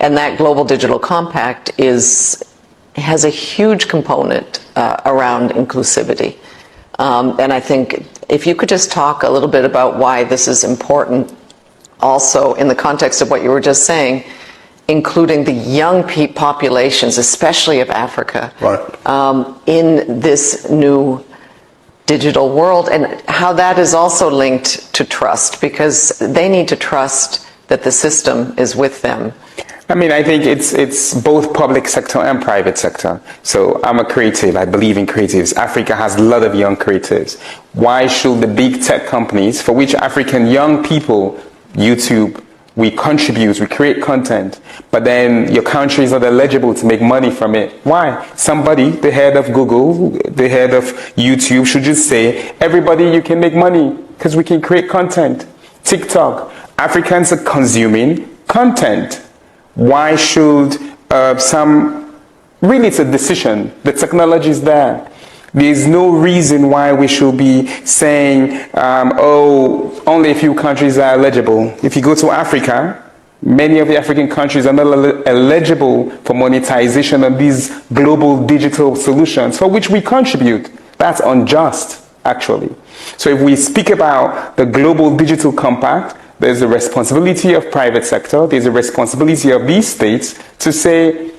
And that Global Digital Compact has a huge component around inclusivity. And I think if you could just talk a little bit about why this is important, also in the context of what you were just saying, including the young populations, especially of Africa, right, in this new digital world, and how that is also linked to trust, because they need to trust that the system is with them. I mean, I think it's both public sector and private sector. So I'm a creative. I believe in creatives. Africa has a lot of young creatives. Why should the big tech companies, for which African young people, YouTube, we contribute, we create content, but then your country is not eligible to make money from it? Why? Somebody, the head of Google, the head of YouTube, should just say, everybody, you can make money because we can create content. TikTok, Africans are consuming content. Why should really it's a decision. The technology is there. There's no reason why we should be saying, only a few countries are eligible. If you go to Africa, many of the African countries are not eligible for monetization of these global digital solutions for which we contribute. That's unjust, actually. So if we speak about the Global Digital Compact, there's a responsibility of private sector, there's a responsibility of these states to say,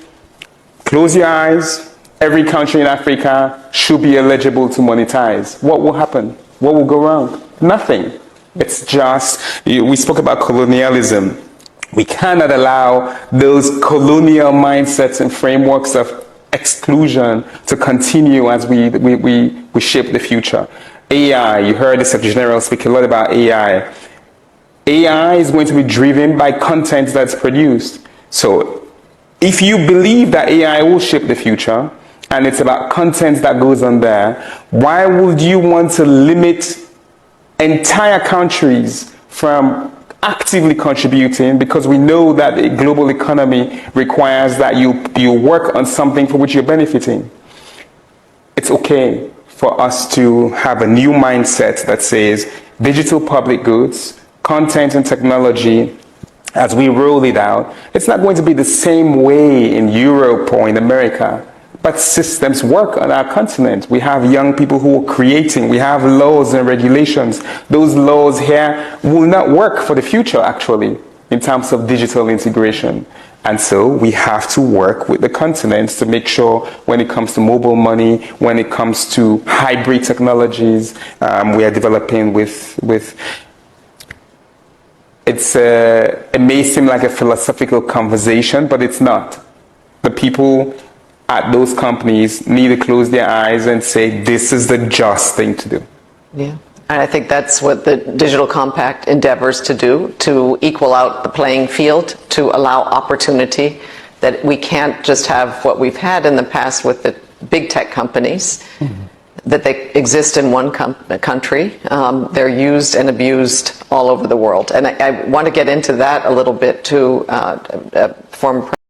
close your eyes, every country in Africa should be eligible to monetize. What will happen? What will go wrong? Nothing. It's just, we spoke about colonialism. We cannot allow those colonial mindsets and frameworks of exclusion to continue as we shape the future. AI, you heard the Secretary General speak a lot about AI. AI is going to be driven by content that's produced. So if you believe that AI will shape the future, and it's about content that goes on there, why would you want to limit entire countries from actively contributing? Because we know that the global economy requires that you work on something for which you're benefiting. It's okay for us to have a new mindset that says digital public goods, content and technology, as we roll it out, it's not going to be the same way in Europe or in America. But systems work on our continent. We have young people who are creating. We have laws and regulations. Those laws here will not work for the future, actually, in terms of digital integration. And so we have to work with the continents to make sure when it comes to mobile money, when it comes to hybrid technologies, we are developing with it may seem like a philosophical conversation, but it's not. The people at those companies need to close their eyes and say, this is the just thing to do. Yeah, and I think that's what the Digital Compact endeavors to do, to equal out the playing field, to allow opportunity, that we can't just have what we've had in the past with the big tech companies, that they exist in one country. They're used and abused all over the world. And I want to get into that a little bit too. Former